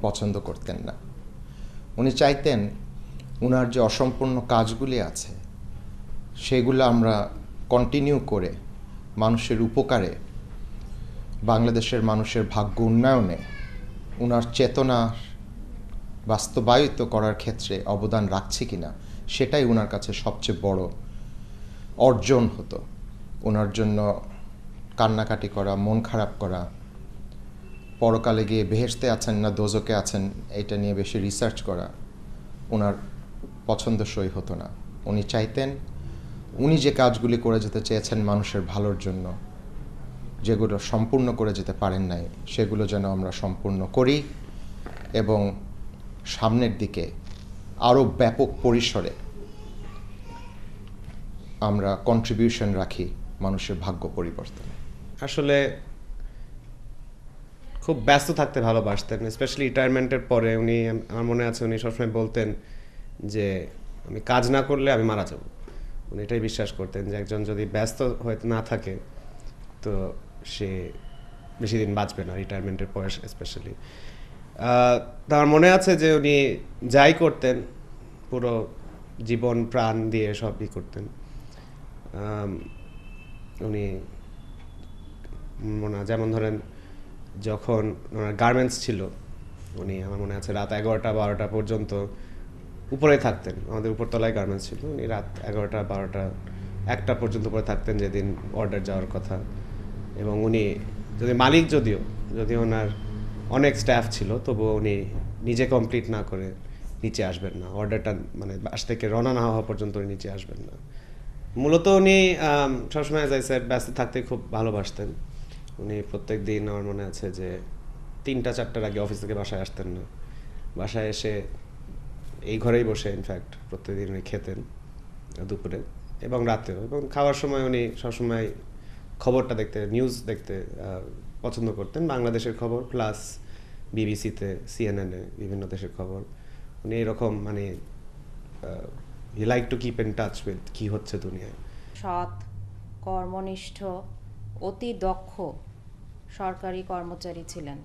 পছন্দ করতেন না। উনি চাইতেন উনার যে অসম্পূর্ণ কাজগুলি আছে সেগুলো আমরা কন্টিনিউ করে মানুষের উপকারে, বাংলাদেশের মানুষের ভাগ্য উন্নয়নে উনার চেতনা বাস্তবায়িত করার ক্ষেত্রে অবদান রাখছে কিনা সেটাই উনার কাছে সবচেয়ে বড় অর্জন হতো। ওনার জন্য কান্নাকাটি করা, মন খারাপ করা, পরকালে গিয়ে বেহেশতে আছেন না দোজকে আছেন এটা নিয়ে বেশি রিসার্চ করা ওনার পছন্দসই হতো না। উনি চাইতেন উনি যে কাজগুলি করে যেতে চেয়েছেন মানুষের ভালোর জন্য, যেগুলো সম্পূর্ণ করে যেতে পারেন নাই সেগুলো যেন আমরা সম্পূর্ণ করি এবং সামনের দিকে আরও ব্যাপক পরিসরে আমরা কন্ট্রিবিউশন রাখি মানুষের ভাগ্য পরিবর্তনে। আসলে খুব ব্যস্ত থাকতে ভালোবাসতেন, স্পেশালি রিটায়ারমেন্টের পরে। উনি, আমার মনে আছে, উনি সবসময় বলতেন যে আমি কাজ না করলে আমি মারা যাব। উনি এটাই বিশ্বাস করতেন যে একজন যদি ব্যস্ত হয়ে না থাকে তো সে বেশি দিন বাঁচবে না, রিটায়ারমেন্টের পরে স্পেশালি। তার মনে আছে যে উনি যাই করতেন পুরো জীবন প্রাণ দিয়ে সবই করতেন। উনি যেমন ধরেন যখন ওনার গার্মেন্টস ছিল, উনি, আমার মনে আছে, রাত 11টা-12টা পর্যন্ত উপরে থাকতেন। আমাদের উপরতলায় গার্মেন্টস ছিল। উনি রাত 11টা, 12টা, 1টা পর্যন্ত উপরে থাকতেন যেদিন অর্ডার যাওয়ার কথা। এবং উনি যদিও ওনার অনেক স্টাফ ছিল, তবুও উনি নিজে কমপ্লিট না করে নিচে আসবেন না। অর্ডারটা বাস থেকে রওনা না হওয়া পর্যন্ত উনি নিচে আসবেন না। মূলত উনি সবসময়, অ্যাজ আই সেড, ব্যস্ত থাকতে খুব ভালোবাসতেন। উনি প্রত্যেক দিন, আমার মনে আছে যে 3টা-4টার আগে অফিস থেকে বাসায় আসতেন না। বাসায় এসে এই ঘরেই বসে ইনফ্যাক্ট প্রত্যেকদিন উনি খেতেন দুপুরে এবং রাতেও। এবং খাওয়ার সময় উনি সবসময় খবরটা দেখতে, নিউজ দেখতে পছন্দ করতেন। বাংলাদেশের খবর প্লাস বিবিসিতে, সিএনএনে বিভিন্ন দেশের খবর। উনি এরকম he like to keep in touch with কী হচ্ছে দুনিয়ায়। সৎ, কর্মনিষ্ঠ, অতি দক্ষ সরকারি কর্মচারী ছিলেন।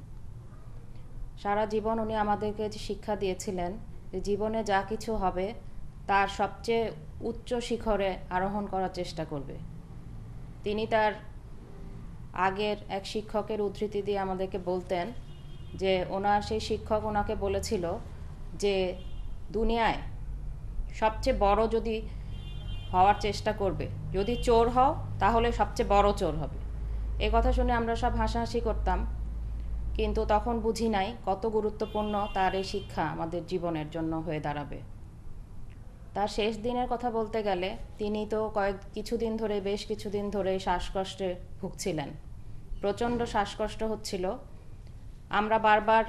সারা জীবন উনি আমাদেরকে যে শিক্ষা দিয়েছিলেন যে জীবনে যা কিছু হবে তার সবচেয়ে উচ্চ শিখরে আরোহণ করার চেষ্টা করবে। তিনি তার আগের এক শিক্ষকের উদ্ধৃতি দিয়ে আমাদেরকে বলতেন যে ওনার সেই শিক্ষক ওনাকে বলেছিল যে দুনিয়ায় সবচেয়ে বড় যদি হওয়ার চেষ্টা করবে, যদি চোর হও তাহলে সবচেয়ে বড় চোর হবে। এ কথা শুনে আমরা সব হাসাহাসি করতাম, কিন্তু তখন বুঝি নাই কত গুরুত্বপূর্ণ তার এই শিক্ষা আমাদের জীবনের জন্য হয়ে দাঁড়াবে। তার শেষ দিনের কথা বলতে গেলে তিনি তো বেশ কিছুদিন ধরে শ্বাসকষ্টে ভুগছিলেন। প্রচণ্ড শ্বাসকষ্ট হচ্ছিল। আমরা বারবার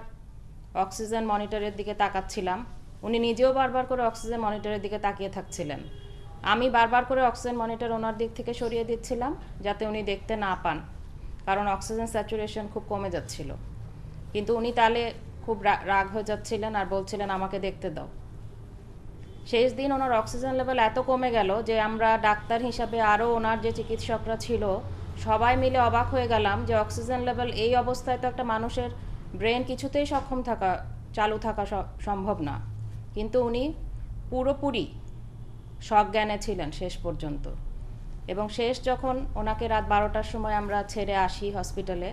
অক্সিজেন মনিটরের দিকে তাকাচ্ছিলাম। উনি নিজেও বারবার করে অক্সিজেন মনিটরের দিকে তাকিয়ে থাকছিলেন। আমি বারবার করে অক্সিজেন মনিটর ওনার দিক থেকে সরিয়ে দিচ্ছিলাম যাতে উনি দেখতে না পান, কারণ অক্সিজেন স্যাচুরেশন খুব কমে যাচ্ছিল। কিন্তু উনি তাহলে খুব রাগ হয়ে যাচ্ছিলেন আর বলছিলেন আমাকে দেখতে দাও। শেষ দিন ওনার অক্সিজেন লেভেল এত কমে গেল যে আমরা ডাক্তার হিসাবে আরও ওনার যে চিকিৎসকরা ছিল সবাই মিলে অবাক হয়ে গেলাম যে অক্সিজেন লেভেল এই অবস্থায় তো একটা মানুষের ব্রেন কিছুতেই চালু থাকা সম্ভব না। কিন্তু উনি পুরোপুরি সজ্ঞানে ছিলেন শেষ পর্যন্ত। এবং শেষ যখন ওনাকে রাত 12টার সময় আমরা ছেড়ে আসি হসপিটালে,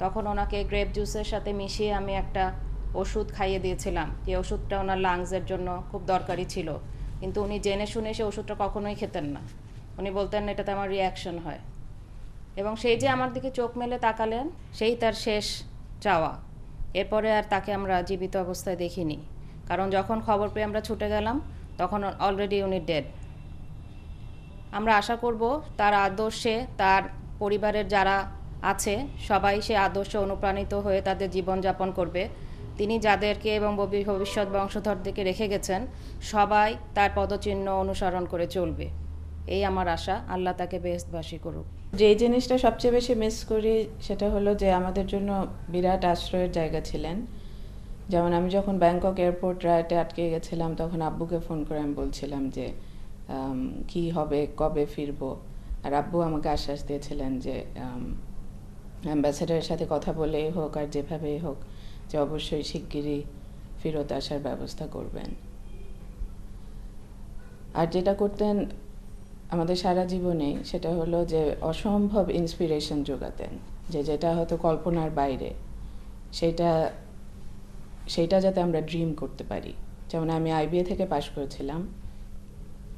তখন ওনাকে গ্রেপ জুসের সাথে মিশিয়ে আমি একটা ওষুধ খাইয়ে দিয়েছিলাম, যে ওষুধটা ওনার লাংসের জন্য খুব দরকারি ছিল। কিন্তু উনি জেনে শুনে সে ওষুধটা কখনোই খেতেন না। উনি বলতেন এটাতে আমার রিয়াকশন হয়। এবং সেই যে আমার দিকে চোখ মেলে তাকালেন, সেই তার শেষ চাওয়া। এরপরে আর তাকে আমরা জীবিত অবস্থায় দেখিনি, কারণ যখন খবর পেয়ে আমরা ছুটে গেলাম তখন অলরেডি উনি ডেড। আমরা আশা করব তার আদর্শে তার পরিবারের যারা আছে সবাই সে আদর্শে অনুপ্রাণিত হয়ে তাদের জীবনযাপন করবে। তিনি যাদেরকে এবং ভবিষ্যৎ বংশধরদেরকে রেখে গেছেন সবাই তার পদচিহ্ন অনুসরণ করে চলবে, এই আমার আশা। আল্লাহ তাকে বেহেশতবাসী করুক। যে জিনিসটা সবচেয়ে বেশি মিস করি সেটা হলো যে আমাদের জন্য বিরাট আশ্রয়ের জায়গা ছিলেন। যেমন আমি যখন ব্যাংকক এয়ারপোর্ট রাইটে আটকে গেছিলাম তখন আব্বুকে ফোন করে আমি বলছিলাম যে কি হবে, কবে ফিরবো। আর আব্বু আমাকে আশ্বাস দিয়েছিলেন যে অ্যাম্বাসেডারের সাথে কথা বলেই হোক আর যেভাবেই হোক যে অবশ্যই শিগগিরই ফেরত আসার ব্যবস্থা করবেন। আর যেটা করতেন আমাদের সারা জীবনেই, সেটা হলো যে অসম্ভব ইন্সপিরেশন যোগাতেন, যে যেটা হয়তো কল্পনার বাইরে সেইটা যাতে আমরা ড্রিম করতে পারি। যেমন আমি আইবিএ থেকে পাশ করেছিলাম,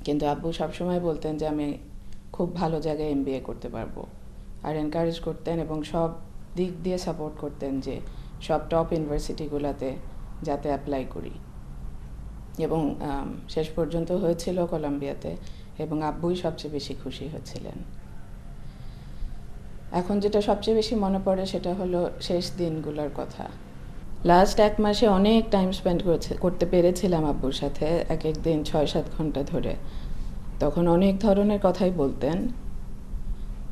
কিন্তু আব্বু সবসময় বলতেন যে আমি খুব ভালো জায়গায় এমবিএ করতে পারবো, আর এনকারেজ করতেন এবং সব দিক দিয়ে সাপোর্ট করতেন যে সব টপ ইউনিভার্সিটিগুলোতে যাতে অ্যাপ্লাই করি। এবং শেষ পর্যন্ত হয়েছিল কলাম্বিয়াতে, এবং আব্বুই সবচেয়ে বেশি খুশি হয়েছিলেন। এখন যেটা সবচেয়ে বেশি মনে পড়ে সেটা হলো শেষ দিনগুলোর কথা। লাস্ট 1 মাসে অনেক টাইম স্পেন্ড করতে পেরেছিলাম আব্বুর সাথে, এক এক দিন 6-7 ঘন্টা ধরে। তখন অনেক ধরনের কথাই বলতেন,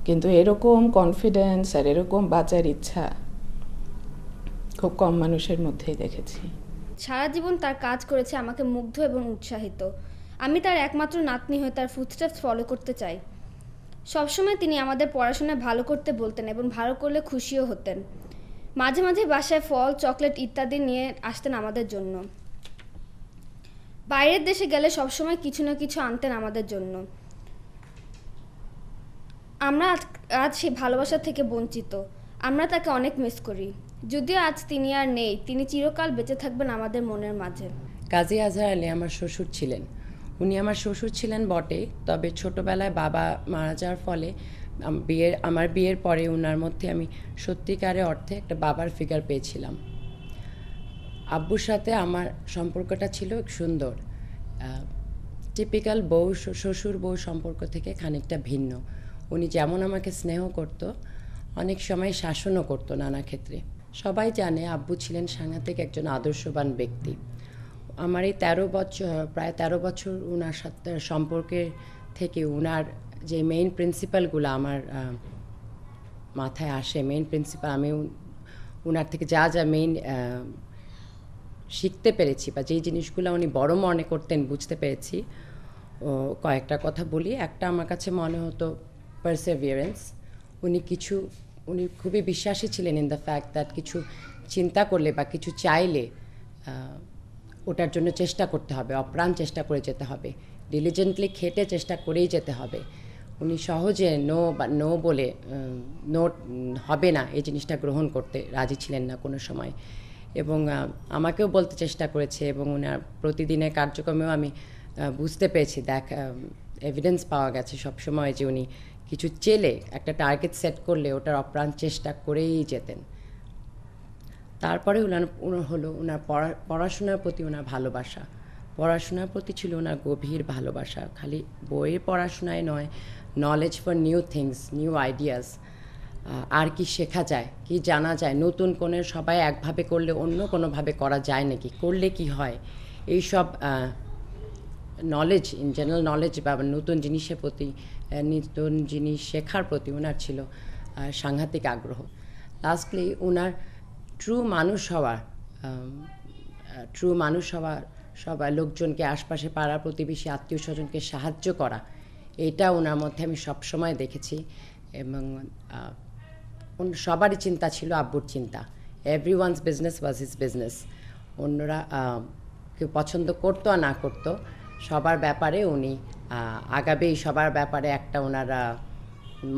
কিন্তু এরকম কনফিডেন্স আর এরকম বাঁচার ইচ্ছা খুব কম মানুষের মধ্যেই দেখেছি। সারা জীবন তার কাজ করেছে আমাকে মুগ্ধ এবং উৎসাহিত। আমি তার একমাত্র নাতনি হয়ে তার ফুটস্টেপস ফলো করতে চাই। সবসময় তিনি আমাদের পড়াশোনায় ভালো করতে বলতেন এবং ভালো করলে খুশিও হতেন। মাঝে মাঝে বাসায় ফল, চকলেট ইত্যাদি নিয়ে আসতেন আমাদের জন্য। বাইরের দেশে গেলে সবসময় কিছু না কিছু আনতেন আমাদের জন্য। আমরা আজ সেই ভালোবাসা থেকে বঞ্চিত। আমরা তাকে অনেক মিস করি। যদিও আজ তিনি আর নেই, তিনি চিরকাল বেঁচে থাকবেন আমাদের মনের মাঝে। কাজী আজহার আলী আমার শ্বশুর ছিলেন। উনি আমার শ্বশুর ছিলেন বটে, তবে ছোটোবেলায় বাবা মারা যাওয়ার ফলে আমার বিয়ের পরে ওনার মধ্যে আমি সত্যিকারের অর্থে একটা বাবার ফিগার পেয়েছিলাম। আব্বুর সাথে আমার সম্পর্কটা ছিল সুন্দর, টিপিক্যাল শ্বশুর বউ সম্পর্ক থেকে খানিকটা ভিন্ন। উনি যেমন আমাকে স্নেহ করত, অনেক সময় শাসনও করতো নানা ক্ষেত্রে। সবাই জানে আব্বু ছিলেন সাংঘাতিক একজন আদর্শবান ব্যক্তি। আমার এই প্রায় 13 বছর ওনার সাথে সম্পর্কের থেকে ওনার যে মেইন প্রিন্সিপালগুলো আমার মাথায় আসে, মেইন প্রিন্সিপাল আমি ওনার থেকে যা মেইন শিখতে পেরেছি বা যেই জিনিসগুলো উনি বড় মনে করতেন বুঝতে পেরেছি, কয়েকটা কথা বলি। একটা আমার কাছে মনে হতো পারসেভিয়ারেন্স। উনি খুবই বিশ্বাসী ছিলেন ইন দ্য ফ্যাক্ট দ্যাট কিছু চিন্তা করলে বা কিছু চাইলে ওটার জন্য চেষ্টা করতে হবে, অপ্রাণ চেষ্টা করে যেতে হবে, ডিলিজেন্টলি খেটে চেষ্টা করেই যেতে হবে। উনি সহজে নো বলে নো হবে না এই জিনিসটা গ্রহণ করতে রাজি ছিলেন না কোনো সময়। এবং আমাকেও বলতে চেষ্টা করেছে, এবং ওনার প্রতিদিনের কার্যক্রমেও আমি বুঝতে পেরেছি, এভিডেন্স পাওয়া গেছে সবসময় যে উনি কিছু চেলে একটা টার্গেট সেট করলে ওটার অপ্রাণ চেষ্টা করেই যেতেন। তারপরে ওনার পড়াশোনার প্রতি ওনার ভালোবাসা, পড়াশোনার প্রতি ছিল ওনার গভীর ভালোবাসা। খালি বইয়ের পড়াশোনায় নয়, knowledge for new things, new ideas, আর কি শেখা যায়, কি জানা যায়, নতুন কোনো সবাই একভাবে করলে অন্য কোনোভাবে করা যায় নাকি, করলে কি হয়, এইসব নলেজ, ইন জেনারেল নলেজ বা নতুন জিনিসের প্রতি, নতুন জিনিস শেখার প্রতি ওনার ছিল সাংঘাতিক আগ্রহ। লাস্টলি ওনার ট্রু মানুষ হওয়ার সবাই লোকজনকে, আশপাশে পাড়া প্রতিবেশী আত্মীয় স্বজনকে সাহায্য করা, এটা ওনার মধ্যে আমি সবসময় দেখেছি। এবং সবারই চিন্তা ছিল আব্বুর চিন্তা, everyone's business was his business. অন্যরা কেউ পছন্দ করতো আর না করতো, সবার ব্যাপারে উনি আগাবেই, সবার ব্যাপারে একটা ওনারা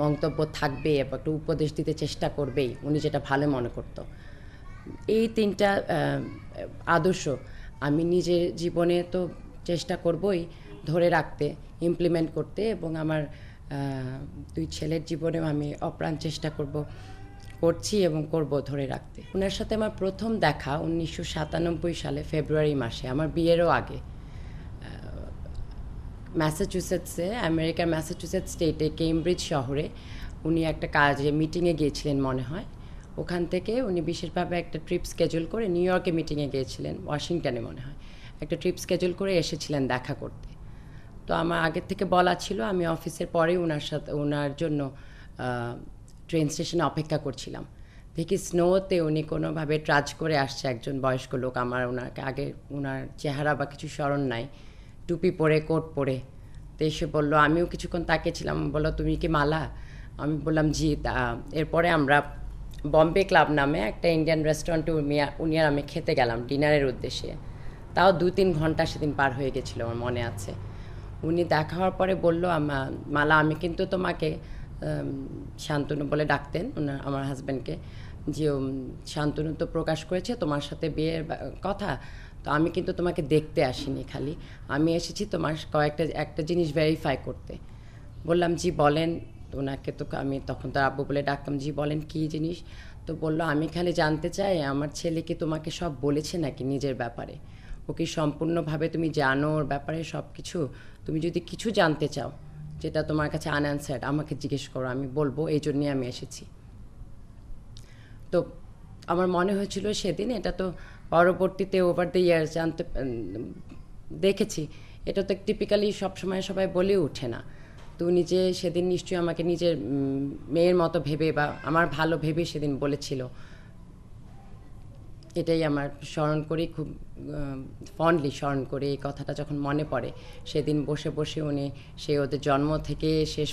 মন্তব্য থাকবে, একটা উপদেশ দিতে চেষ্টা করবেই, উনি যেটা ভালো মনে করতো। এই 3টা আদর্শ আমি নিজের জীবনে তো চেষ্টা করবই ধরে রাখতে, ইমপ্লিমেন্ট করতে, এবং আমার 2 ছেলের জীবনেও আমি অপ্রাণ চেষ্টা করছি এবং করব ধরে রাখতে। ওনার সাথে আমার প্রথম দেখা 1997 সালে ফেব্রুয়ারি মাসে, আমার বিয়েরও আগে, ম্যাসাচুসেটসে, আমেরিকার ম্যাসাচুসেটস স্টেটে কেমব্রিজ শহরে উনি একটা কাজে মিটিংয়ে গিয়েছিলেন মনে হয়। ওখান থেকে উনি বিশেষভাবে একটা ট্রিপ স্কেজুল করে, নিউ ইয়র্কে মিটিংয়ে গিয়েছিলেন, ওয়াশিংটনে মনে হয়, একটা ট্রিপ স্কেজুল করে এসেছিলেন দেখা করতে। তো আমার আগের থেকে বলা ছিল, আমি অফিসের পরেই ওনার জন্য ট্রেন স্টেশনে অপেক্ষা করছিলাম। দেখি স্নোতে উনি কোনোভাবে ট্রাচ করে আসছে, একজন বয়স্ক লোক। আমার ওনাকে আগে ওনার চেহারা বা কিছু স্মরণ নাই, টুপি পরে, কোট পরে। তো এসে বললো, আমিও কিছুক্ষণ তাকিয়েছিলাম, বললো তুমি কি মালা? আমি বললাম জি। এরপরে আমরা বম্বে ক্লাব নামে একটা ইন্ডিয়ান রেস্টুরেন্টে উনি আর আমি খেতে গেলাম ডিনারের উদ্দেশ্যে। তাও 2-3 ঘন্টা সেদিন পার হয়ে গেছিলো, আমার মনে আছে। উনি দেখা হওয়ার পরে বলল, মালা আমি কিন্তু তোমাকে, শান্তনু বলে ডাকতেন আমার হাজব্যান্ডকে, যে শান্তনু তো প্রকাশ করেছে তোমার সাথে বিয়ের কথা, তো আমি কিন্তু তোমাকে দেখতে আসিনি, খালি আমি এসেছি তোমার একটা জিনিস ভেরিফাই করতে। বললাম জি বলেন। ওনাকে তো আমি তখন তো আব্বু বলে ডাকতাম, জি বলেন কী জিনিস। তো বললো আমি খালি জানতে চাই আমার ছেলে কি তোমাকে সব বলেছে নাকি নিজের ব্যাপারে, ও কি সম্পূর্ণভাবে তুমি জানো ওর ব্যাপারে সব কিছু? তুমি যদি কিছু জানতে চাও যেটা তোমার কাছে আনঅ্যান্সার্ড আমাকে জিজ্ঞেস করো, আমি বলবো, এই জন্যই আমি এসেছি। তো আমার মনে হয়েছিল সেদিন, এটা তো পরবর্তীতে ওভার দ্য ইয়ার্স দেখেছি, এটা তো টিপিক্যালি সবসময় সবাই বলে ওঠে না। তো নিজে সেদিন নিশ্চয়ই আমাকে নিজের মেয়ের মতো ভেবে বা আমার ভালো ভেবে সেদিন বলেছিল। এটাই আমার স্মরণ করি, খুব ফন্ডলি স্মরণ করি এই কথাটা যখন মনে পড়ে। সেদিন বসে বসে উনি ওদের জন্ম থেকে শেষ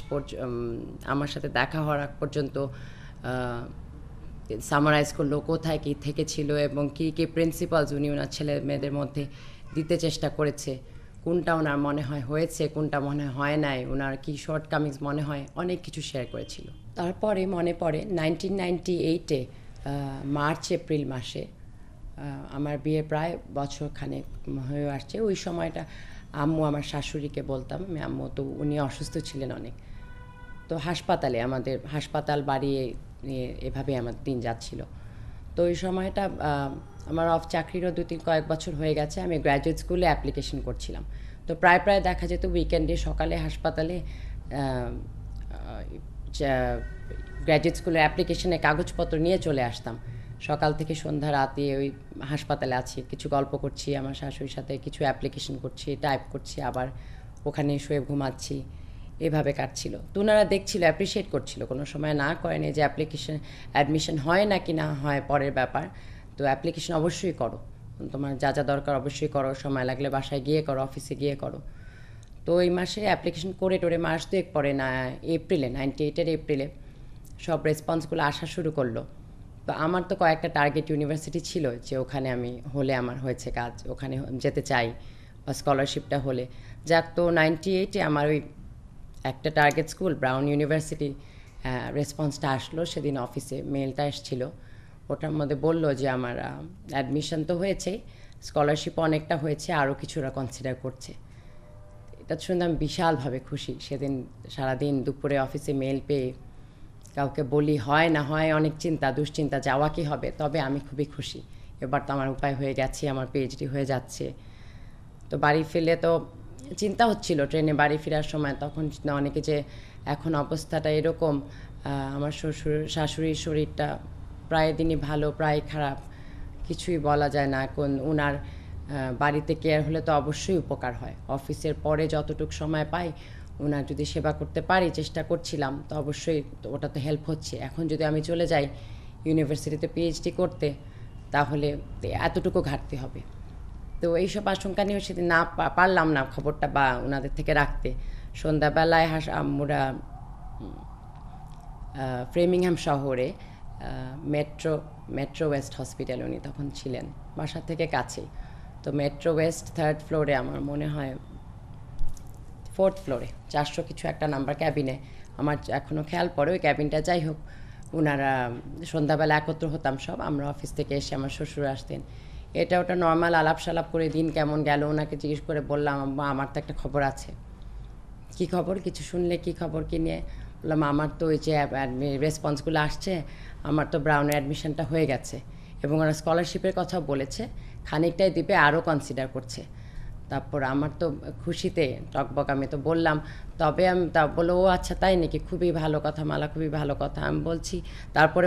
আমার সাথে দেখা হওয়ার আগ পর্যন্ত সামারাইজ করলো কোথায় কী থেকেছিল এবং কী কী প্রিন্সিপালস উনি ওনার ছেলে মেয়েদের মধ্যে দিতে চেষ্টা করেছে, কোনটা ওনার মনে হয় হয়েছে, কোনটা মনে হয় নাই, ওনার কী শর্টকামিংস মনে হয়, অনেক কিছু শেয়ার করেছিল। তারপরে মনে পড়ে 1998-এ মার্চ এপ্রিল মাসে আমার বিয়ে প্রায় বছরখানেক হয়ে আসছে। ওই সময়টা আম্মু, আমার শাশুড়িকে বলতাম, আম্মু তো উনি অসুস্থ ছিলেন অনেক, তো হাসপাতালে, আমাদের হাসপাতাল বাড়ি নিয়ে এভাবে আমার দিন যাচ্ছিল। তো ওই সময়টা আমার চাকরিরও কয়েক বছর হয়ে গেছে, আমি গ্র্যাজুয়েট স্কুলে অ্যাপ্লিকেশন করছিলাম। তো প্রায় দেখা যেত উইকেন্ডে সকালে হাসপাতালে গ্র্যাজুয়েট স্কুলের অ্যাপ্লিকেশনের কাগজপত্র নিয়ে চলে আসতাম। সকাল থেকে সন্ধ্যা রাতে ওই হাসপাতালে আছি, কিছু গল্প করছি আমার শাশুড়ির সাথে, কিছু অ্যাপ্লিকেশন করছি, টাইপ করছি, আবার ওখানে শুয়ে ঘুমাচ্ছি, এভাবে কাটছিল। তো ওনারা দেখছিল, অ্যাপ্রিসিয়েট করছিল, কোনো সময় না করেনি যে অ্যাডমিশন হয় নাকি না হয় পরের ব্যাপার, তো অ্যাপ্লিকেশন অবশ্যই করো, তোমার যা যা দরকার অবশ্যই করো, সময় লাগলে বাসায় গিয়ে করো, অফিসে গিয়ে করো। তো এই মাসে অ্যাপ্লিকেশন করে টোরে মাস 2 পরে না এপ্রিলে, 98-এর এপ্রিলে সব রেসপন্সগুলো আসা শুরু করলো। তো আমার তো কয়েকটা টার্গেট ইউনিভার্সিটি ছিল যে ওখানে আমি হলে আমার হয়েছে কাজ, ওখানে যেতে চাই, বা স্কলারশিপটা হলে যাক। তো 98-এ আমার ওই একটা টার্গেট স্কুল ব্রাউন ইউনিভার্সিটি রেসপন্সটা আসলো সেদিন অফিসে, মেলটা এসেছিল। ওটার মধ্যে বললো যে আমার অ্যাডমিশন তো হয়েছে, স্কলারশিপ অনেকটা হয়েছে, আরও কিছুটা কনসিডার করছে। এটা শুনে আমি বিশালভাবে খুশি। সেদিন সারাদিন দুপুরে অফিসে মেল পেয়ে কাউকে বলি হয় না হয় অনেক চিন্তা দুশ্চিন্তা, যাওয়া কি হবে, তবে আমি খুবই খুশি, এবার তো আমার উপায় হয়ে গেছে, আমার পিএইচডি হয়ে যাচ্ছে। তো বাড়ি ফিরলে তো চিন্তা হচ্ছিল ট্রেনে বাড়ি ফেরার সময়, তখন অনেকে যে এখন অবস্থাটা এরকম, আমার শাশুড়ির শরীরটা প্রায় দিনই ভালো প্রায় খারাপ, কিছুই বলা যায় না। এখন ওনার বাড়িতে কেয়ার হলে তো অবশ্যই উপকার হয়, অফিসের পরে যতটুকু সময় পাই ওনার যদি সেবা করতে পারি, চেষ্টা করছিলাম, তো অবশ্যই ওটা তো হেল্প হচ্ছে। এখন যদি আমি চলে যাই ইউনিভার্সিটিতে পিএইচডি করতে, তাহলে এতটুকু ঘাটতি হবে। তো এইসব আশঙ্কা নিয়েও সেদিন না পারলাম না খবরটা বা ওনাদের থেকে রাখতে। সন্ধ্যাবেলায় আম্মুরা ফ্রেমিংহাম শহরে মেট্রো ওয়েস্ট হসপিটাল উনি তখন ছিলেন, বাসা থেকে কাছেই। তো মেট্রো ওয়েস্ট 3rd ফ্লোরে, আমার মনে হয় 4th ফ্লোরে 400 কিছু একটা নাম্বার ক্যাবিনে, আমার এখনও খেয়াল পড়ে ওই ক্যাবিনটা। যাই হোক, ওনারা সন্ধ্যাবেলা একত্র হতাম সব, আমরা অফিস থেকে এসে আমার শ্বশুর আসতেন, এটা ওটা নর্মাল আলাপ সালাপ করে দিন কেমন গেল ওনাকে জিজ্ঞেস করে বললাম, আমার তো একটা খবর আছে। কি খবর? কিছু শুনলে কি খবর, কি নিয়ে? বললাম আমার তো ওই যে রেসপন্সগুলো আসছে, আমার তো ব্রাউনের অ্যাডমিশনটা হয়ে গেছে এবং ওরা স্কলারশিপের কথা বলেছে, খানিকটাই দিবে, আরও কনসিডার করছে। তারপর আমার তো খুশিতে টকবক, আমি তো বললাম, তবে আমি তা বলো ও আচ্ছা তাই নাকি, খুবই ভালো কথা মালা, খুবই ভালো কথা। আমি বলছি, তারপরে